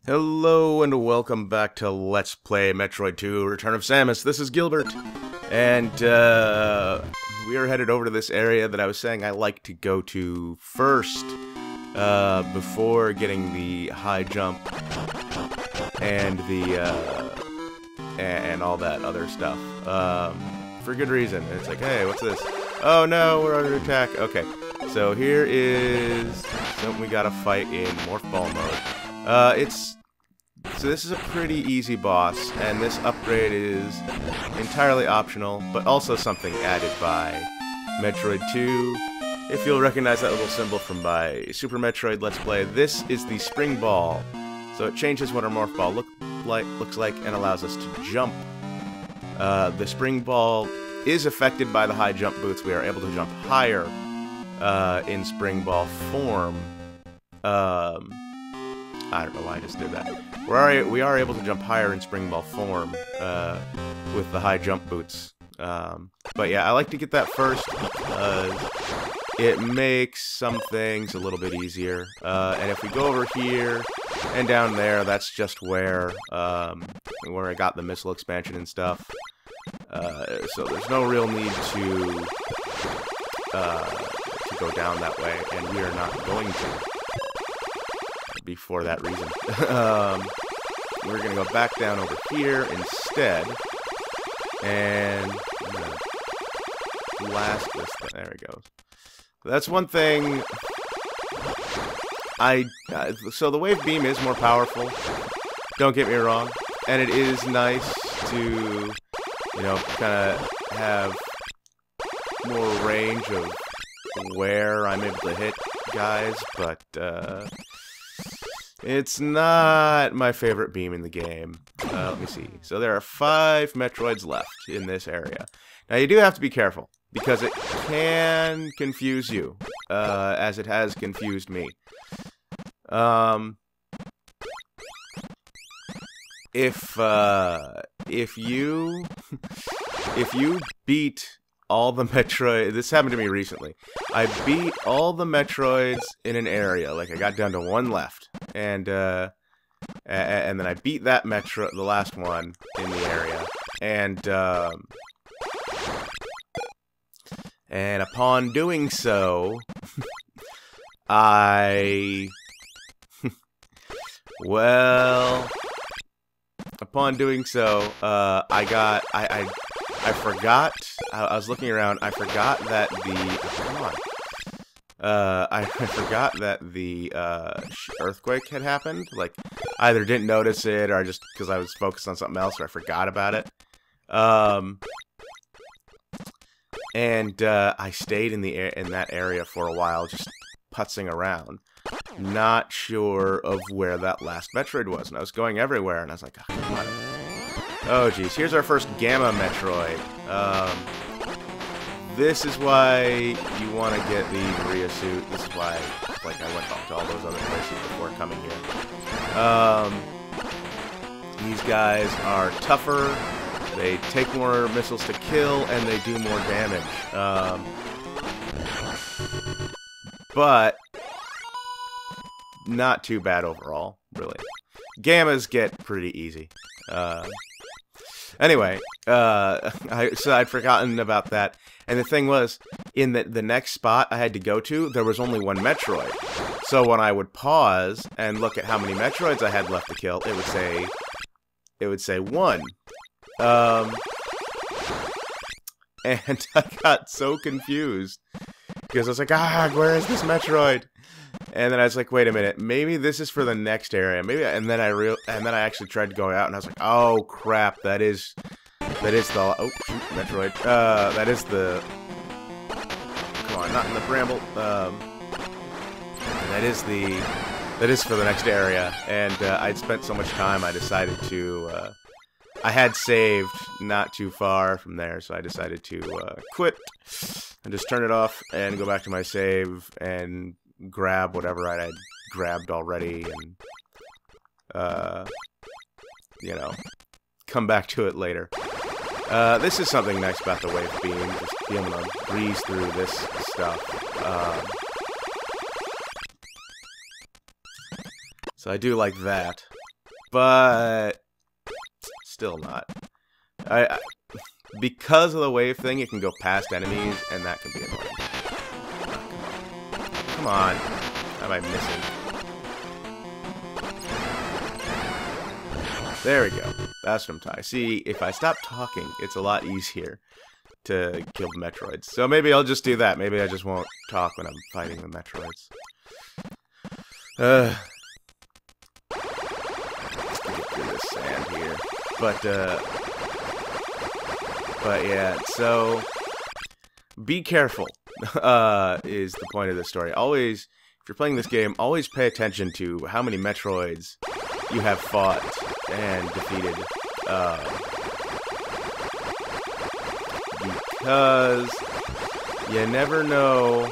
Hello and welcome back to Let's Play Metroid 2 Return of Samus. This is Gilbert, and we are headed over to this area that I was saying I like to go to first before getting the high jump and the and all that other stuff. For good reason. It's like, hey, what's this? Oh no, we're under attack. Okay, so here is something we gotta fight in Morph Ball mode. So this is a pretty easy boss, and this upgrade is entirely optional, but also something added by Metroid 2. If you'll recognize that little symbol from my Super Metroid Let's Play, this is the Spring Ball. So it changes what our Morph Ball looks like and allows us to jump. The Spring Ball is affected by the high jump boots. We are able to jump higher in Spring Ball form. I don't know why I just did that. We are able to jump higher in Spring Ball form with the high jump boots. But yeah, I like to get that first because it makes some things a little bit easier. And if we go over here and down there, that's just where I got the missile expansion and stuff. So there's no real need to go down that way, and we are not going to. Before that reason. We're going to go back down over here instead. And I'm going to blast this thing. There it goes. That's one thing. So the wave beam is more powerful. Don't get me wrong. And it is nice to, kind of have more range of where I'm able to hit guys, but it's not my favorite beam in the game. Let me see. So there are 5 Metroids left in this area. Now you do have to be careful, because it can confuse you, as it has confused me. If you beat all the Metroid... This happened to me recently. I beat all the Metroids in an area. Like, I got down to 1 left. And then I beat that the last one in the area. And upon doing so, upon doing so, I forgot. I was looking around. I forgot that I forgot that the earthquake had happened. Like, I either didn't notice it, or just because I was focused on something else, or I forgot about it. And I stayed in that area for a while, just putzing around, not sure of where that last Metroid was. And I was going everywhere, and I was like, oh, come on. Oh, geez. Here's our first Gamma Metroid. This is why you want to get the Maria suit. This is why, like, I went to all those other places before coming here. These guys are tougher. They take more missiles to kill, and they do more damage. But not too bad overall, really. Gammas get pretty easy. Anyway, so I'd forgotten about that. And the thing was, in the next spot I had to go to, there was only 1 Metroid. So when I would pause and look at how many Metroids I had left to kill, it would say 1. And I got so confused because I was like, where is this Metroid? And then I was like, wait a minute, maybe this is for the next area. And then I actually tried to go out, and I was like, oh crap, that is the, oh shoot, Metroid. That is the, come on, not in the bramble. That is for the next area. And I'd spent so much time, I decided to, I had saved not too far from there, so I decided to quit and just turn it off and go back to my save and grab whatever I had grabbed already and, come back to it later. This is something nice about the wave beam, just being able to breeze through this stuff. So I do like that. but still not. Because of the wave thing, it can go past enemies, and that can be annoying. Come on. How am I missing? There we go. That's what I'm talking. See, if I stop talking, it's a lot easier to kill the Metroids. So maybe I'll just do that. Maybe I just won't talk when I'm fighting the Metroids. Let's get through this sand here. But yeah, so be careful is the point of this story. Always, if you're playing this game, always pay attention to how many Metroids you have fought and defeated. Because you never know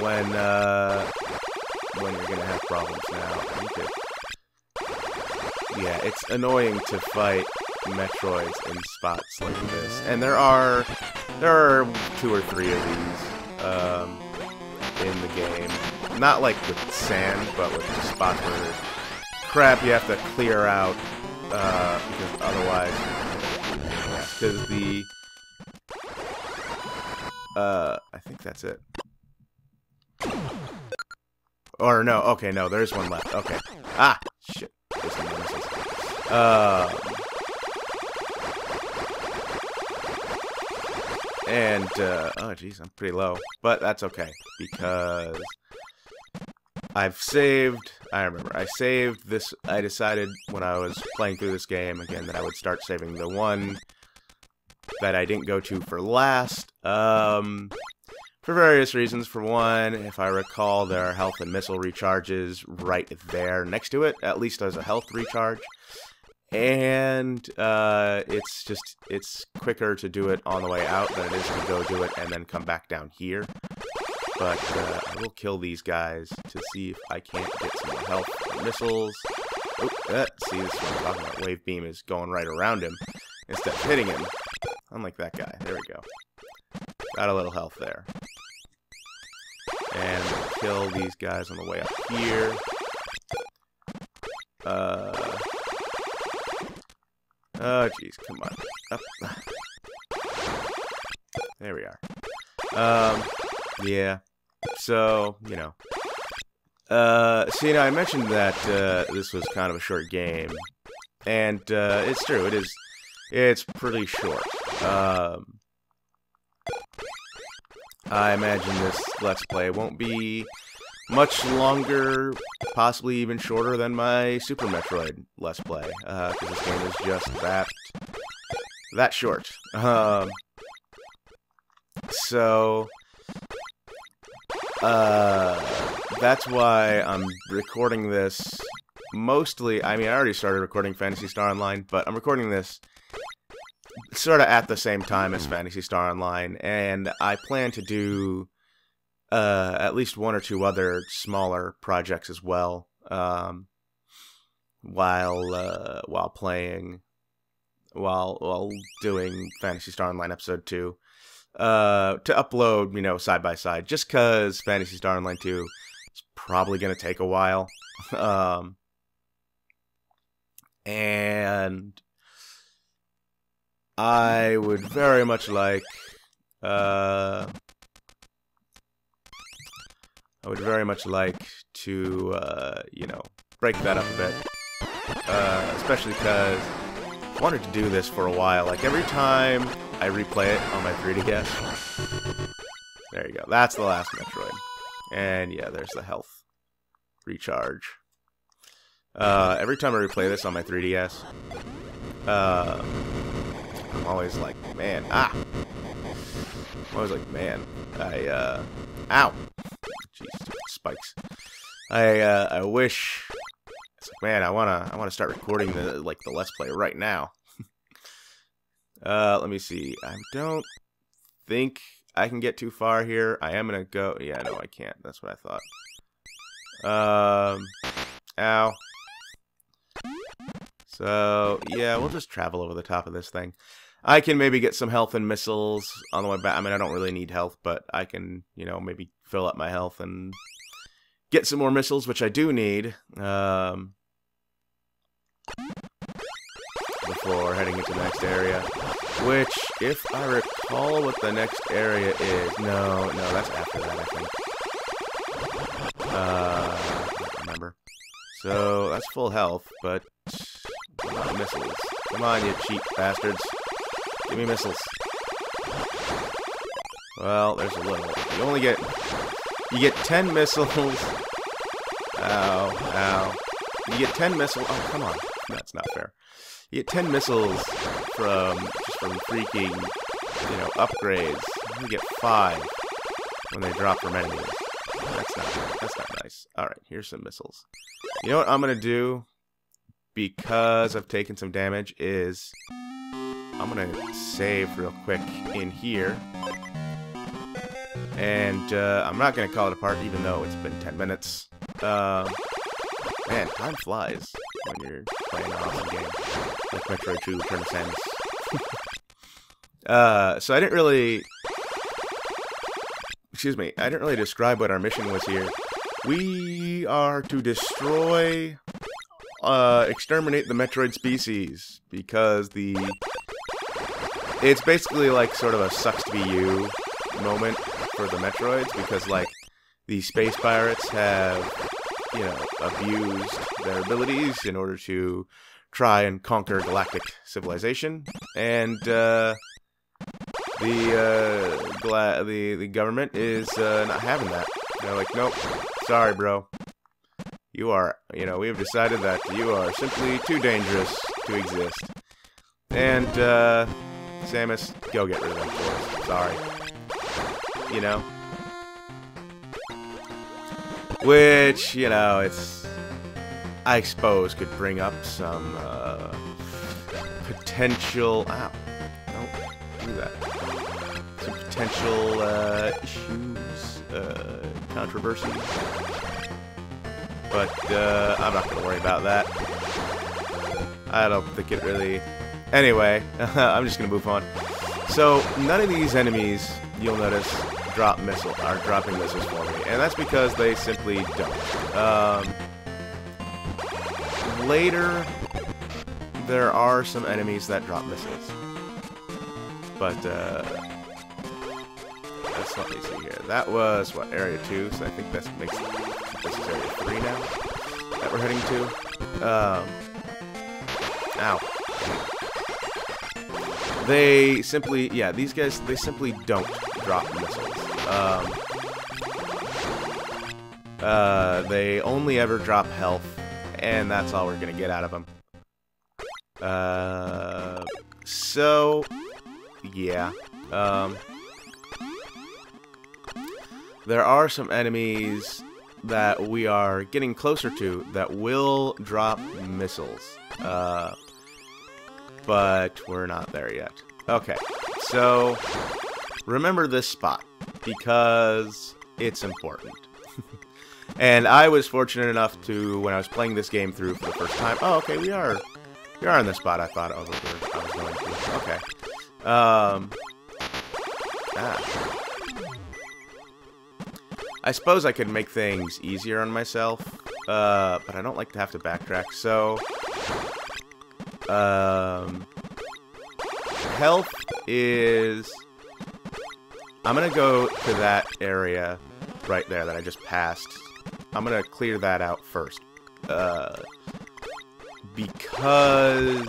when you're gonna have problems. Now, yeah, it's annoying to fight Metroids in spots like this, and there are 2 or 3 of these in the game. Not like with sand, but with the spots where there's crap you have to clear out because otherwise, because the I think that's it. Or no, okay, no, there's one left. Okay, shit. There's some nemesis. Oh jeez, I'm pretty low. But that's okay, because I've saved, I saved this, I decided when I was playing through this game, again, that I would start saving the one that I didn't go to for last, for various reasons. For one, if I recall, there are health and missile recharges right there next to it, at least as a health recharge. And it's quicker to do it on the way out than it is to go do it and then come back down here. But I will kill these guys to see if I can't get some more health and missiles. Oh, see, this is what I'm talking about. Wave beam is going right around him instead of hitting him. Unlike that guy. There we go. Got a little health there. And we'll kill these guys on the way up here. Oh, jeez, come on. Up. There we are. Yeah. So, you know. So, you know, I mentioned that this was kind of a short game. And it's true, it is. It's pretty short. I imagine this Let's Play won't be much longer, possibly even shorter than my Super Metroid Let's Play, because this game is just that short. So, that's why I'm recording this mostly. I mean, I already started recording Phantasy Star Online, but I'm recording this sort of at the same time as Phantasy Star Online, and I plan to do at least 1 or 2 other smaller projects as well, while doing Phantasy Star Online Episode 2, to upload, you know, side by side, just because Phantasy Star Online 2 is probably going to take a while, and I would very much like, to, you know, break that up a bit. Especially because I wanted to do this for a while. Like, every time I replay it on my 3DS. There you go. That's the last Metroid. And, yeah, there's the health recharge. Every time I replay this on my 3DS, I'm always like, man, I'm always like, man, ow! Jeez, spikes. I wish. It's like, man, I wanna start recording the Let's Play right now. Let me see. I don't think I can get too far here. I am gonna go. Yeah, no, I can't. That's what I thought. Ow. So yeah, we'll just travel over the top of this thing. I can maybe get some health and missiles on the way back. I mean, I don't really need health, but I can, you know, maybe fill up my health and get some more missiles, which I do need, before heading into the next area. Which, if I recall what the next area is... No, that's after that, I think. I don't remember. So, that's full health, but... not missiles. Come on, you cheap bastards. Give me missiles. Well, there's a little. You only get... You get 10 missiles. Ow, ow. You get 10 missiles... Oh, come on. That's not fair. You get 10 missiles from freaking, upgrades. You get 5 when they drop from enemies. That's not nice. Alright, here's some missiles. You know what I'm gonna do, because I've taken some damage, is I'm gonna save real quick in here. And I'm not gonna call it apart, even though it's been 10 minutes. Man, time flies when you're playing an awesome game like Metroid 2: Return of Samus. So I didn't really... Excuse me, I didn't really describe what our mission was here. We are to destroy, exterminate the Metroid species, because it's basically like sort of a sucks to be you moment for the Metroids, because like the space pirates have, abused their abilities in order to try and conquer galactic civilization, and the government is not having that. They're like, nope, sorry, bro. You are, we have decided that you are simply too dangerous to exist. And, Samus, go get rid of them for us. Sorry. Which, it's... I suppose could bring up some, potential... Ow. Don't do that. Some potential, issues, controversy. But, I'm not gonna worry about that. I don't think it really... Anyway, I'm just gonna move on. So, none of these enemies, you'll notice, are dropping missiles for me. And that's because they simply don't. Later, there are some enemies that drop missiles. But, let's let me see here. That was, what, Area 2? So I think this is Area 3 now that we're heading to. Ow. They simply, these guys, they simply don't drop missiles. They only ever drop health, and that's all we're gonna get out of them. So, yeah. There are some enemies that we are getting closer to that will drop missiles. But we're not there yet. Okay, so remember this spot, because it's important. And I was fortunate enough to, when I was playing this game through for the first time... Oh, okay, we are in the spot I thought I was going to. Okay. I suppose I could make things easier on myself, but I don't like to have to backtrack, so... health is... I'm gonna go to that area right there that I just passed. I'm gonna clear that out first. Because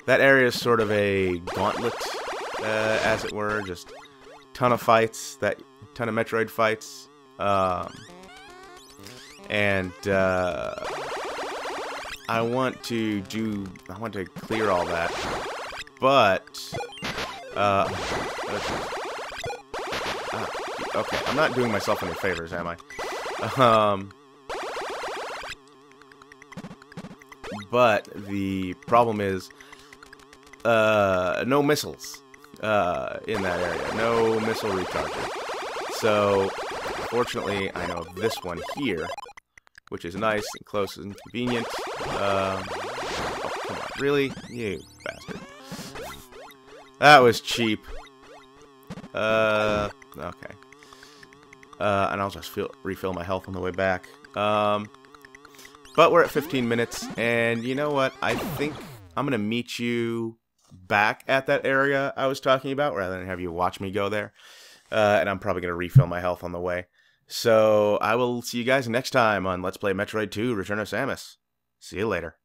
that area is sort of a gauntlet, as it were, just ton of fights, ton of Metroid fights. And I want to clear all that, but okay, I'm not doing myself any favors, am I? But the problem is no missiles in that area, no missile recharges. So fortunately, I know of this one here, which is nice and close and convenient. Oh, come on. Really? You bastard. That was cheap. Okay. And I'll just refill my health on the way back. But we're at 15 minutes, and you know what? I think I'm gonna meet you back at that area I was talking about, rather than have you watch me go there. And I'm probably gonna refill my health on the way. So I will see you guys next time on Let's Play Metroid 2: Return of Samus. See you later.